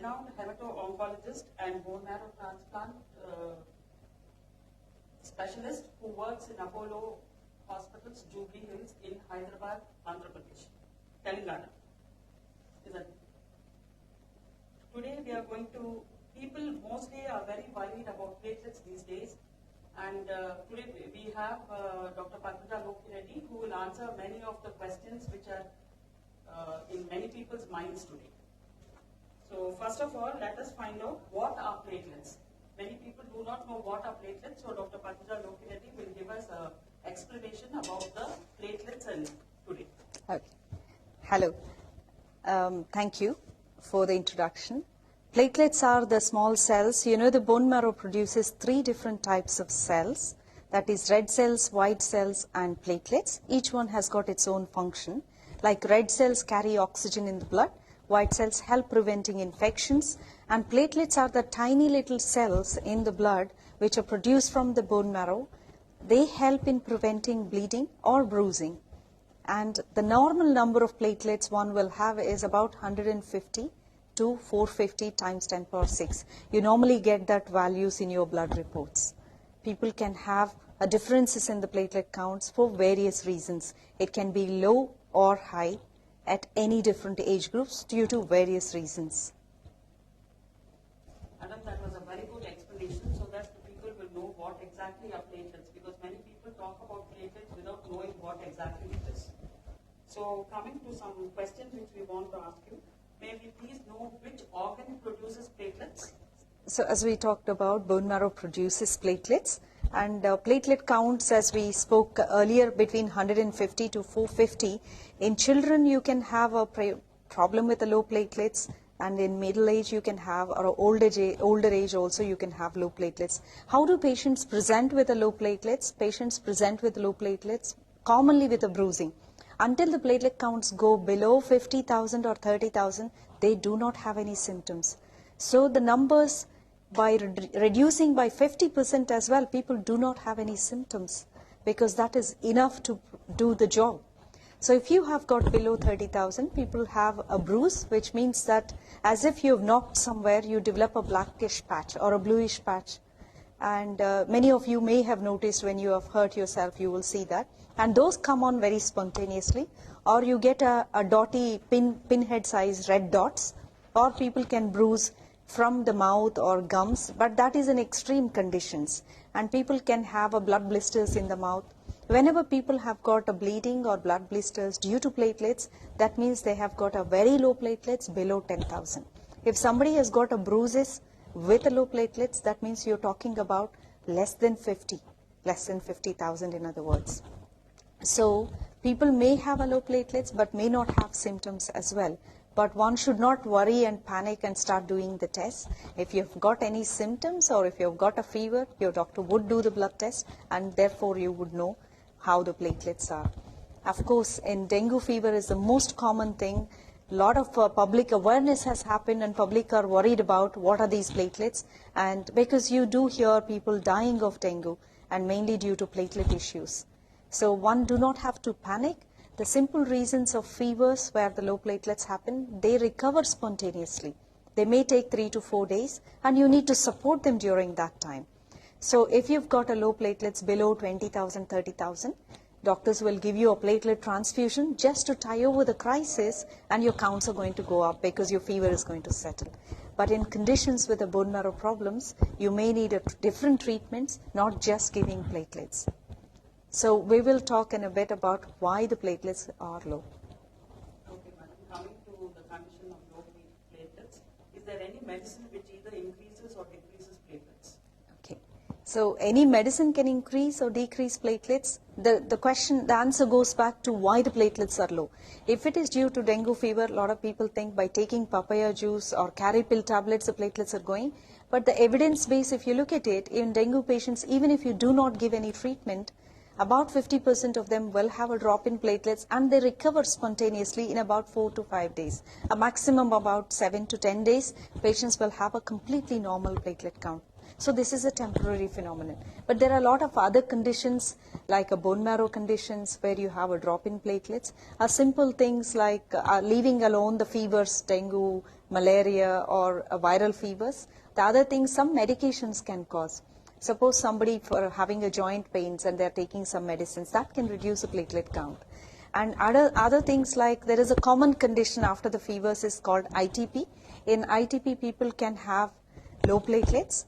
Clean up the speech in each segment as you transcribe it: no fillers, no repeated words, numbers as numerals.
renowned hemato-oncologist and bone marrow transplant specialist who works in Apollo Hospitals, Jubilee Hills in Hyderabad, Andhra Pradesh, Telangana. Today we are going to, people mostly are very worried about platelets these days, and today we have Dr. Patrita Lokireddy, who will answer many of the questions which are in many people's minds today. So first of all, let us find out what are platelets. Many people do not know what are platelets, so Dr. Patrita Lokireddy will give us an explanation about the platelets and today. Okay. Hello. Thank you for the introduction. Platelets are the small cells. You know, the bone marrow produces 3 different types of cells. That is red cells, white cells and platelets. Each one has got its own function. Like red cells carry oxygen in the blood, white cells help preventing infections, and platelets are the tiny little cells in the blood which are produced from the bone marrow. They help in preventing bleeding or bruising. And the normal number of platelets one will have is about 150 to 450 times 10 power 6. You normally get that values in your blood reports. People can have differences in the platelet counts for various reasons. It can be low or high at any different age groups due to various reasons. Madam, that was a very good explanation so that the people will know what exactly are platelets, because many people talk about platelets without knowing what exactly it is. So coming to some questions which we want to ask you, may we please know which organ produces platelets? So as we talked about, bone marrow produces platelets, and platelet counts, as we spoke earlier, between 150 to 450. In children you can have a problem with the low platelets, and in middle age you can have, or older age also you can have low platelets. How do patients present with the low platelets? Patients present with low platelets commonly with a bruising. Until the platelet counts go below 50,000 or 30,000, they do not have any symptoms. So the numbers, by reducing by 50% as well, people do not have any symptoms, because that is enough to do the job. So if you have got below 30,000, people have a bruise, which means that as if you have knocked somewhere, you develop a blackish patch or a bluish patch. And many of you may have noticed when you have hurt yourself, you will see that. And those come on very spontaneously, or you get a dotty pinhead size red dots, or people can bruise from the mouth or gums, but that is in extreme conditions. And people can have a blood blisters in the mouth. Whenever people have got a bleeding or blood blisters due to platelets, that means they have got a very low platelets below 10,000. If somebody has got a bruises with a low platelets, that means you're talking about less than 50,000 in other words. So people may have a low platelets but may not have symptoms as well. But one should not worry and panic and start doing the test. If you've got any symptoms or if you've got a fever, your doctor would do the blood test, and therefore you would know how the platelets are. Of course, in dengue fever is the most common thing. A lot of public awareness has happened, and public are worried about what are these platelets, and because you do hear people dying of dengue, and mainly due to platelet issues. So one do not have to panic. The simple reasons of fevers where the low platelets happen, they recover spontaneously. They may take 3 to 4 days, and you need to support them during that time. So if you've got a low platelets below 20,000, 30,000, doctors will give you a platelet transfusion just to tie over the crisis, and your counts are going to go up because your fever is going to settle. But in conditions with the bone marrow problems, you may need different treatments, not just giving platelets. So we will talk in a bit about why the platelets are low. Okay, madam. Coming to the condition of low platelets, is there any medicine which either increases or decreases platelets? Okay. So any medicine can increase or decrease platelets. The answer goes back to why the platelets are low. If it is due to dengue fever, a lot of people think by taking papaya juice or carry pill tablets, the platelets are going. But the evidence base, if you look at it, in dengue patients, even if you do not give any treatment, about 50% of them will have a drop in platelets, and they recover spontaneously in about 4 to 5 days. A maximum about 7 to 10 days, patients will have a completely normal platelet count. So this is a temporary phenomenon. But there are a lot of other conditions like a bone marrow conditions where you have a drop in platelets, simple things like leaving alone the fevers, dengue, malaria or viral fevers. The other things, some medications can cause. Suppose somebody for having a joint pains and they're taking some medicines, that can reduce the platelet count. And other things like there is a common condition after the fevers is called ITP. In ITP, people can have low platelets,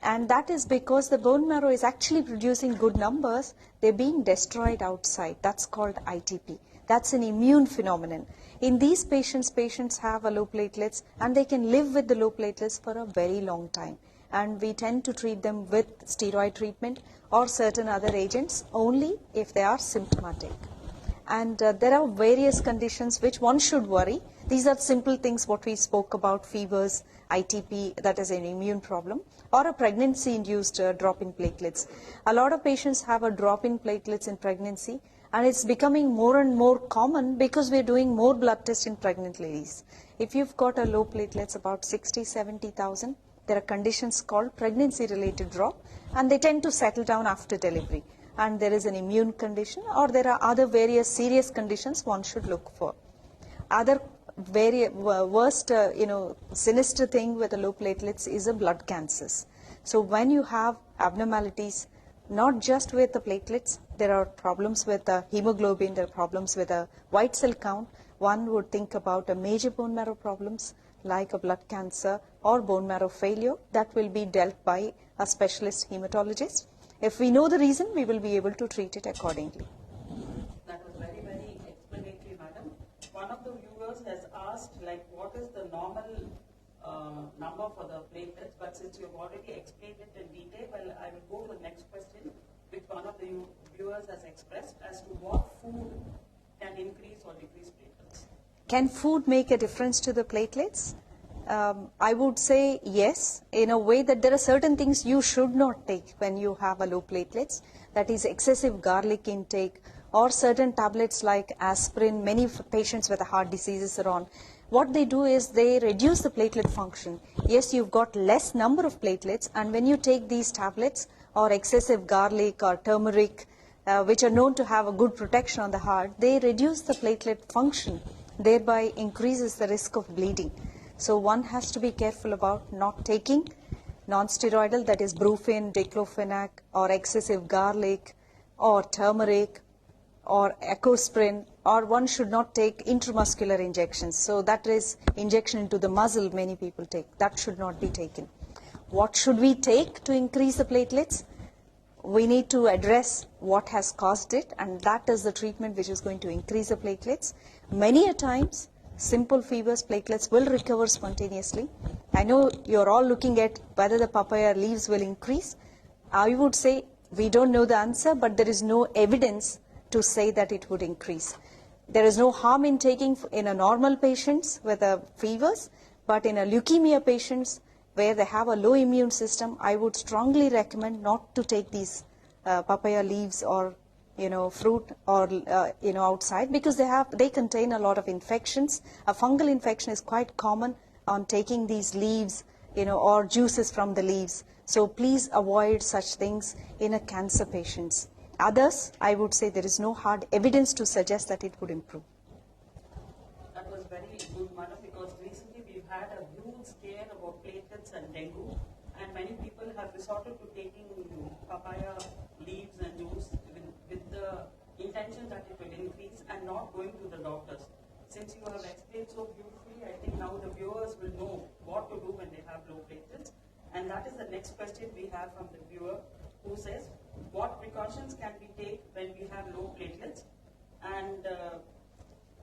and that is because the bone marrow is actually producing good numbers. They're being destroyed outside. That's called ITP. That's an immune phenomenon. In these patients have a low platelets, and they can live with the low platelets for a very long time. And we tend to treat them with steroid treatment or certain other agents only if they are symptomatic. And there are various conditions which one should worry. These are simple things what we spoke about, fevers, ITP, that is an immune problem, or a pregnancy-induced drop in platelets. A lot of patients have a drop in platelets in pregnancy, and it's becoming more and more common because we're doing more blood tests in pregnant ladies. If you've got a low platelets, about 60, 70,000, there are conditions called pregnancy-related drop, and they tend to settle down after delivery. And there is an immune condition, or there are other various serious conditions one should look for. Other very worst, sinister thing with the low platelets is a blood cancers. So when you have abnormalities, not just with the platelets, there are problems with the hemoglobin, there are problems with the white cell count. One would think about a major bone marrow problems like a blood cancer or bone marrow failure that will be dealt by a specialist hematologist. If we know the reason, we will be able to treat it accordingly. That was very, very explanatory, madam. One of the viewers has asked, what is the normal number for the platelets? But since you've already explained it in detail, well, I will go to the next question, which one of the viewers has expressed as to what food can increase or decrease platelets. Can food make a difference to the platelets? I would say yes, in a way that there are certain things you should not take when you have a low platelets, that is excessive garlic intake or certain tablets like aspirin. Many patients with heart diseases are on. What they do is they reduce the platelet function. Yes, you've got less number of platelets, and when you take these tablets or excessive garlic or turmeric, which are known to have a good protection on the heart, they reduce the platelet function, thereby increases the risk of bleeding. So one has to be careful about not taking non-steroidal, that is brufen, diclofenac, or excessive garlic, or turmeric, or ecosprin, or one should not take intramuscular injections. So that is injection into the muscle many people take. That should not be taken. What should we take to increase the platelets? We need to address what has caused it, and that is the treatment which is going to increase the platelets. Many a times, simple fevers, platelets will recover spontaneously. I know you're all looking at whether the papaya leaves will increase. I would say we don't know the answer, but there is no evidence to say that it would increase. There is no harm in taking in a normal patients with fevers, but in a leukemia patients where they have a low immune system, I would strongly recommend not to take these papaya leaves or fruit or outside, because they contain a lot of infections. A fungal infection is quite common on taking these leaves, or juices from the leaves. So please avoid such things in a cancer patients. Others, I would say there is no hard evidence to suggest that it would improve. That was very good, madam, because recently we've had a huge scare about platelets and dengue, and many people have resorted to taking papaya leaves and juice with the intention that it will increase and not going to the doctors. Since you have explained so beautifully, I think now the viewers will know what to do when they have low platelets. And that is the next question we have from the viewer, who says, what precautions can we take when we have low platelets? And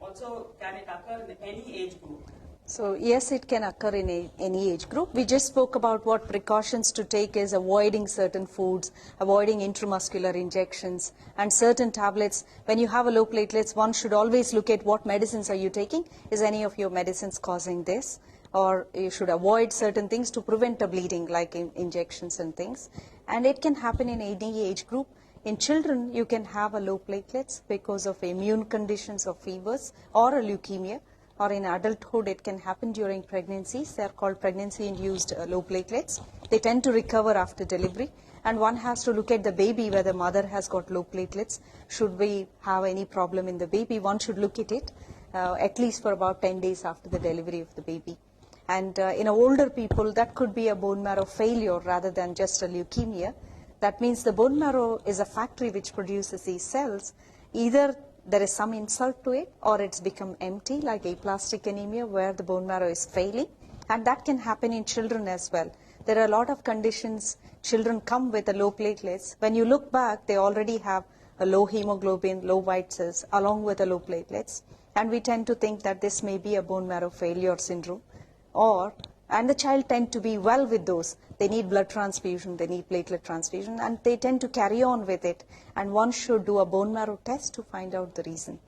also, can it occur in any age group? So yes, it can occur in any age group. We just spoke about what precautions to take is avoiding certain foods, avoiding intramuscular injections, and certain tablets. When you have a low platelets, one should always look at what medicines are you taking. Is any of your medicines causing this? Or you should avoid certain things to prevent a bleeding, like injections and things. And it can happen in any age group. In children, you can have a low platelets because of immune conditions of fevers or a leukemia. or in adulthood it can happen during pregnancies. They are called pregnancy-induced low platelets. They tend to recover after delivery, and one has to look at the baby whether mother has got low platelets. Should we have any problem in the baby, one should look at it at least for about 10 days after the delivery of the baby. And in older people, that could be a bone marrow failure rather than just a leukemia. That means the bone marrow is a factory which produces these cells. Either there is some insult to it, or it's become empty, like aplastic anemia, where the bone marrow is failing. And that can happen in children as well. There are a lot of conditions. Children come with a low platelets. When you look back, they already have a low hemoglobin, low white cells, along with a low platelets. And we tend to think that this may be a bone marrow failure syndrome. And the child tend to be well with those. They need blood transfusion, they need platelet transfusion, and they tend to carry on with it. And one should do a bone marrow test to find out the reason.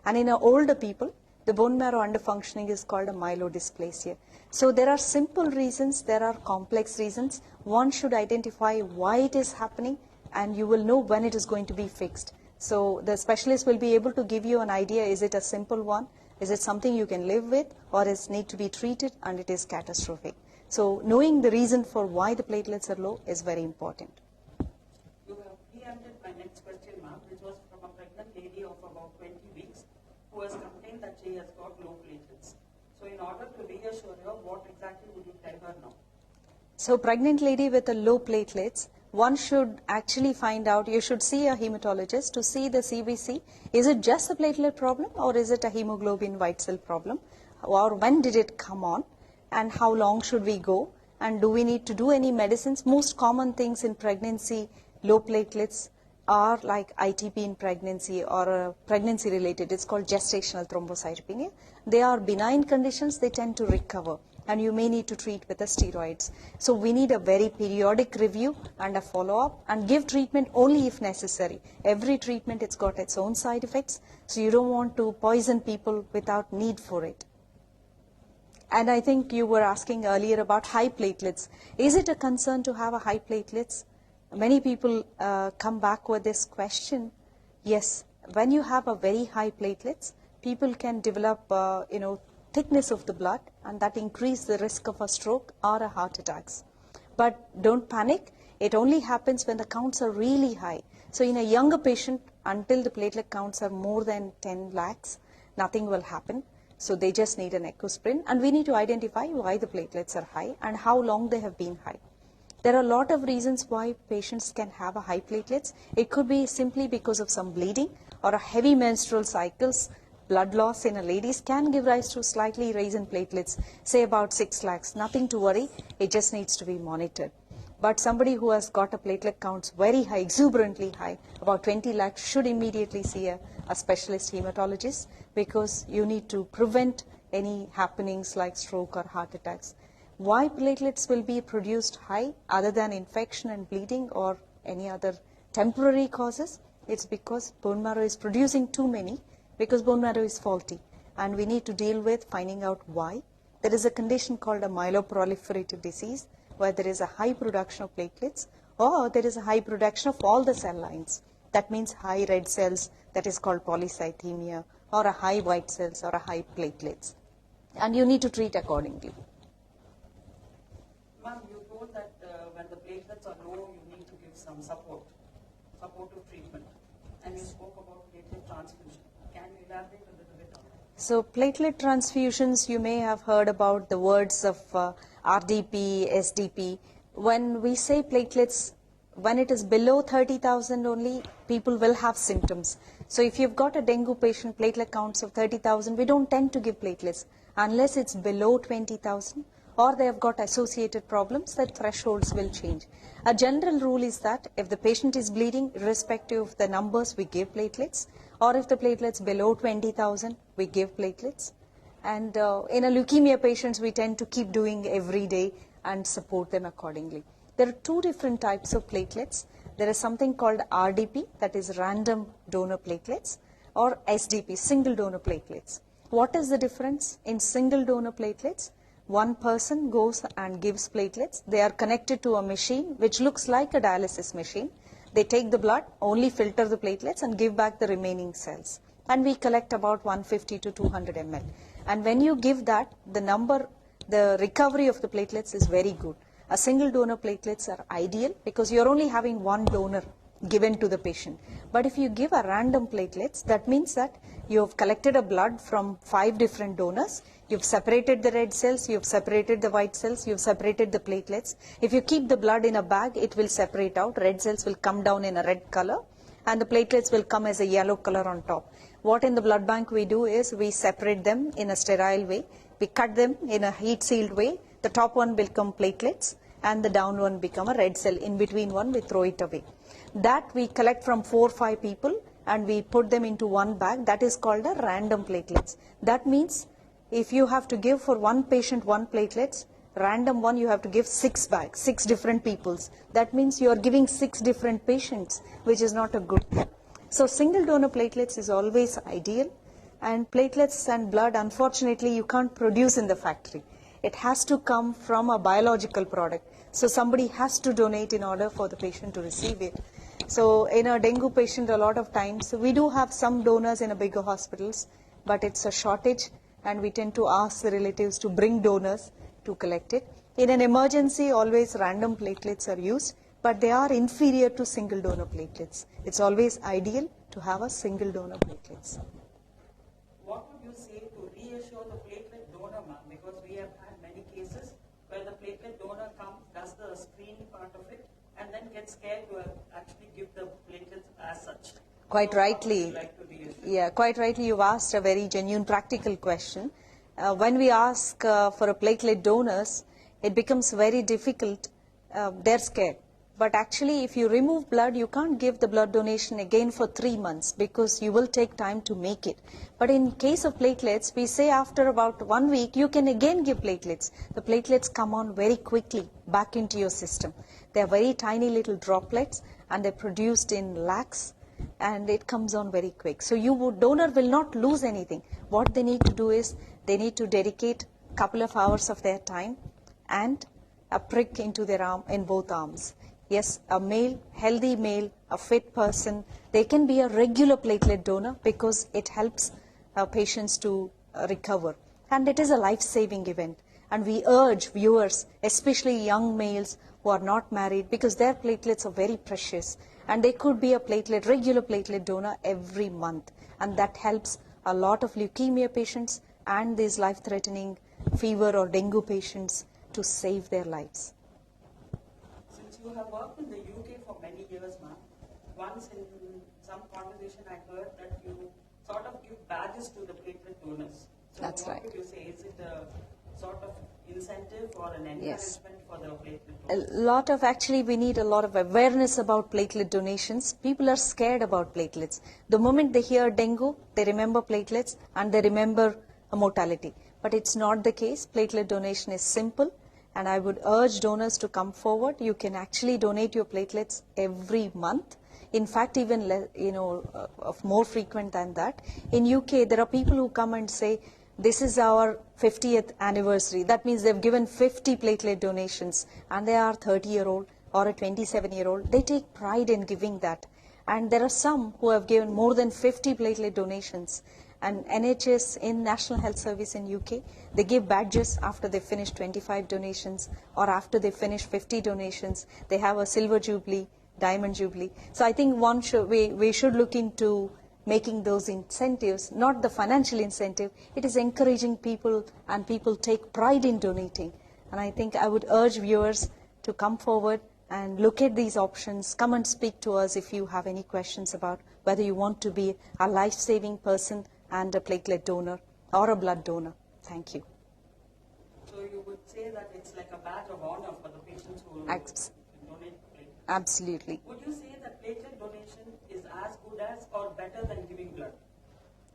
And in older people, the bone marrow underfunctioning is called a myelodysplasia. So there are simple reasons, there are complex reasons. One should identify why it is happening, and you will know when it is going to be fixed. So the specialist will be able to give you an idea, is it a simple one? Is it something you can live with, or is need to be treated and it is catastrophic? So knowing the reason for why the platelets are low is very important. You have preempted my next question, ma'am, which was from a pregnant lady of about 20 weeks who has complained that she has got low platelets. So in order to reassure her, what exactly would you tell her now? So pregnant lady with a low platelets, one should actually find out, you should see a hematologist to see the CBC. Is it just a platelet problem, or is it a hemoglobin white cell problem? Or when did it come on? And how long should we go? And do we need to do any medicines? Most common things in pregnancy, low platelets, are like ITP in pregnancy or pregnancy related. It's called gestational thrombocytopenia. They are benign conditions, they tend to recover, and you may need to treat with the steroids. So we need a very periodic review and a follow-up, and give treatment only if necessary. Every treatment, it's got its own side effects, so you don't want to poison people without need for it. And I think you were asking earlier about high platelets. Is it a concern to have a high platelets? Many people come back with this question. Yes, when you have a very high platelets, people can develop, thickness of the blood, and that increase the risk of a stroke or a heart attacks. But don't panic. It only happens when the counts are really high. So in a younger patient, until the platelet counts are more than 10 lakhs, nothing will happen. So they just need an echosprin, and we need to identify why the platelets are high and how long they have been high. There are a lot of reasons why patients can have a high platelets. It could be simply because of some bleeding or a heavy menstrual cycles. Blood loss in a ladies can give rise to slightly raise in platelets, say about 6 lakhs. Nothing to worry, it just needs to be monitored. But somebody who has got a platelet counts very high, exuberantly high, about 20 lakhs, should immediately see a specialist hematologist, because you need to prevent any happenings like stroke or heart attacks. Why platelets will be produced high other than infection and bleeding or any other temporary causes? It's because bone marrow is producing too many, because bone marrow is faulty, and we need to deal with finding out why. There is a condition called a myeloproliferative disease, where there is a high production of platelets, or there is a high production of all the cell lines. That means high red cells, that is called polycythemia, or a high white cells, or a high platelets. And you need to treat accordingly. Ma'am, you told that when the platelets are low, you need to give some supportive treatment. And you spoke about platelet transfusion. Can you elaborate a little bit on that? So platelet transfusions, you may have heard about the words of RDP, SDP. When we say platelets, when it is below 30,000 only, people will have symptoms. So if you've got a dengue patient, platelet counts of 30,000, we don't tend to give platelets unless it's below 20,000, or they have got associated problems, that thresholds will change. A general rule is that if the patient is bleeding, irrespective of the numbers, we give platelets, or if the platelets below 20,000, we give platelets. And in a leukemia patients, we tend to keep doing every day and support them accordingly. There are two different types of platelets. There is something called RDP, that is random donor platelets, or SDP, single donor platelets. What is the difference? In single donor platelets, one person goes and gives platelets. They are connected to a machine which looks like a dialysis machine. They take the blood, only filter the platelets, and give back the remaining cells. And we collect about 150 to 200 ml. And when you give that, the recovery of the platelets is very good. A single donor platelets are ideal because you're only having one donor given to the patient. But if you give a random platelets, that means that you've collected a blood from 5 different donors, you've separated the red cells, you've separated the white cells, you've separated the platelets. If you keep the blood in a bag, it will separate out. Red cells will come down in a red color and the platelets will come as a yellow color on top. What in the blood bank we do is we separate them in a sterile way. We cut them in a heat sealed way. The top one will become platelets and the down one become a red cell. In between one we throw it away. That we collect from 4 or 5 people and we put them into one bag. That is called a random platelets. That means if you have to give for one patient 1 platelets, random one you have to give 6 bags, 6 different peoples. That means you are giving 6 different patients, which is not a good thing. So single donor platelets is always ideal, and platelets and blood unfortunately you can't produce in the factory. It has to come from a biological product. So somebody has to donate in order for the patient to receive it. So in a dengue patient, a lot of times we do have some donors in a bigger hospitals, but it's a shortage and we tend to ask the relatives to bring donors to collect it. In an emergency, always random platelets are used, but they are inferior to single donor platelets. It's always ideal to have a single donor platelets. What would you say to reassure the platelet donor, ma'am? Because we have had many cases where the platelet donor comes, does the screening part of it, and then gets scared to actually give the platelets as such. Quite So rightly. like to reassure? Yeah, quite rightly you've asked a very genuine practical question. When we ask for a platelet donors, it becomes very difficult. They're scared. But actually, if you remove blood, you can't give the blood donation again for 3 months because you will take time to make it. But in case of platelets, we say after about 1 week, you can again give platelets. The platelets come on very quickly back into your system. They're very tiny little droplets and they're produced in lakhs and it comes on very quick. So donor will not lose anything. What they need to do is they need to dedicate a couple of hours of their time and a prick into their arm, in both arms. Yes, a male, healthy male, a fit person, they can be a regular platelet donor because it helps patients to recover. And it is a life-saving event. And we urge viewers, especially young males who are not married, because their platelets are very precious. And they could be a regular platelet donor every month. And that helps a lot of leukemia patients and these life-threatening fever or dengue patients to save their lives. Since you have worked in the UK for many years, ma'am, once in some conversation I heard that you sort of give badges to the platelet donors. So That's what right. would you say? Is it a sort of incentive or an encouragement Yes. for the platelet donors? Actually we need a lot of awareness about platelet donations. People are scared about platelets. The moment they hear dengue, they remember platelets and they remember a mortality. But it's not the case. Platelet donation is simple. And I would urge donors to come forward. You can actually donate your platelets every month. In fact, even more frequent than that. In UK, there are people who come and say, this is our 50th anniversary. That means they've given 50 platelet donations and they are 30-year-old or a 27-year-old. They take pride in giving that. And there are some who have given more than 50 platelet donations. And NHS in National Health Service in UK, they give badges after they finish 25 donations or after they finish 50 donations. They have a silver jubilee, diamond jubilee. So I think we should look into making those incentives, not the financial incentive. It is encouraging people and people take pride in donating. And I think I would urge viewers to come forward and look at these options. Come and speak to us if you have any questions about whether you want to be a life-saving person and a platelet donor or a blood donor. Thank you. So you would say that it's like a badge of honor for the patients who donate platelets? Absolutely. Would you say that platelet donation is as good as or better than giving blood?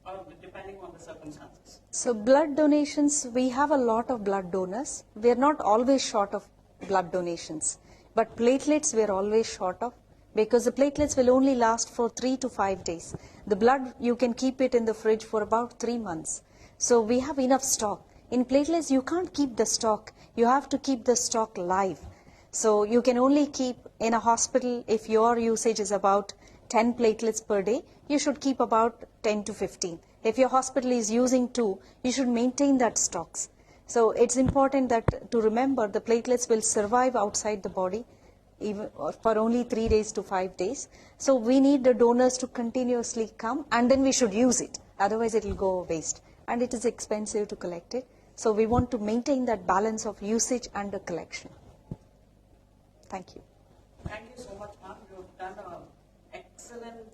Or depending on the circumstances? So blood donations, we have a lot of blood donors. We are not always short of blood donations. But platelets we are always short of, because the platelets will only last for 3 to 5 days. The blood, you can keep it in the fridge for about 3 months. So we have enough stock. In platelets, you can't keep the stock. You have to keep the stock live. So you can only keep in a hospital, if your usage is about 10 platelets per day, you should keep about 10 to 15. If your hospital is using 2, you should maintain that stocks. So it's important that to remember the platelets will survive outside the body even for only 3 days to 5 days. So we need the donors to continuously come, and then we should use it. Otherwise it will go waste, and it is expensive to collect it. So we want to maintain that balance of usage and the collection. Thank you. Thank you so much, ma'am. You've done an excellent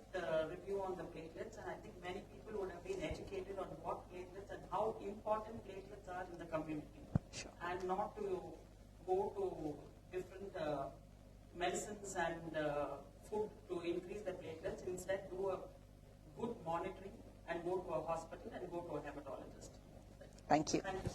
review on the platelets, and I think many people would have been educated on what platelets and how important platelets are in the community. Sure. And not to go to different medicines and food to increase the platelets. Instead, do a good monitoring and go to a hospital and go to a hematologist. Thank you. Thank you so much.